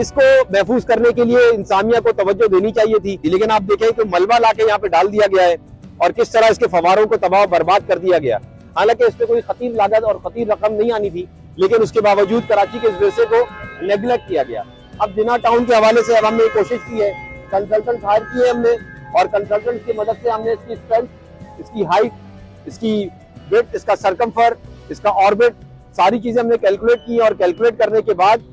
इसको महफूज करने के लिए इंसानिया को तवज्जो देनी चाहिए थी, लेकिन आप देखें कि मलबा लाके यहाँ पे डाल दिया गया है और किस तरह इसके फवारों को तबाह बर्बाद कर दिया गया। हालांकि इस पे कोई खतीर लागत और खतीर रकम नहीं आनी थी, लेकिन उसके बावजूद कराची के इस हिस्से को नेग्लेक्ट किया गया। अब जिना टाउन के हवाले से अब हमने कोशिश की है, कंसल्टेंट हायर किए हमने और कंसल्टेंट की मदद से हमने इसकी स्ट्रेंथ, इसकी हाइट, इसकी विड्थ, इसका सरकमफर, इसका ऑर्बिट, सारी चीजें हमने कैलकुलेट की और कैलकुलेट करने के बाद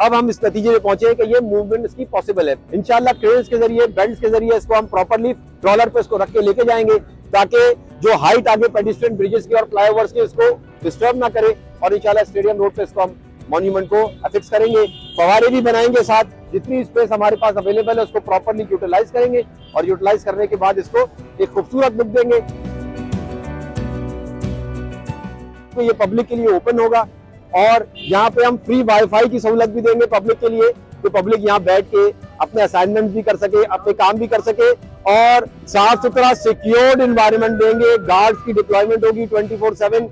अब हम इस नतीजे में पहुंचे कि ये मूवमेंट इसकी पॉसिबल है। इंशाल्लाह क्रेन्स के जरिए, बेल्ट्स के जरिए इसको हम प्रॉपरली ट्रॉलर पे इसको रख के लेके जाएंगे ताकि जो हाइट आगे पेडिस्ट्रियन ब्रिजेस की और फ्लाईओवर्स की इसको डिस्टर्ब ना करे और इंशाल्लाह स्टेडियम रोड पे इसको हम मॉन्यूमेंट को अफिक्स करेंगे। फवारे भी बनाएंगे साथ, जितनी स्पेस हमारे पास अवेलेबल है उसको प्रॉपरली यूटिलाइज करेंगे और यूटिलाइज करने के बाद इसको एक खूबसूरत लुक देंगे। तो ये पब्लिक के लिए ओपन होगा और यहाँ पे हम फ्री वाईफाई की सहूलत भी देंगे पब्लिक के लिए, तो पब्लिक यहाँ बैठ के अपने असाइनमेंट भी कर सके, अपने काम भी कर सके और साफ सुथरा सिक्योर्ड एनवायरनमेंट देंगे। गार्ड्स की डिप्लॉयमेंट होगी 24/7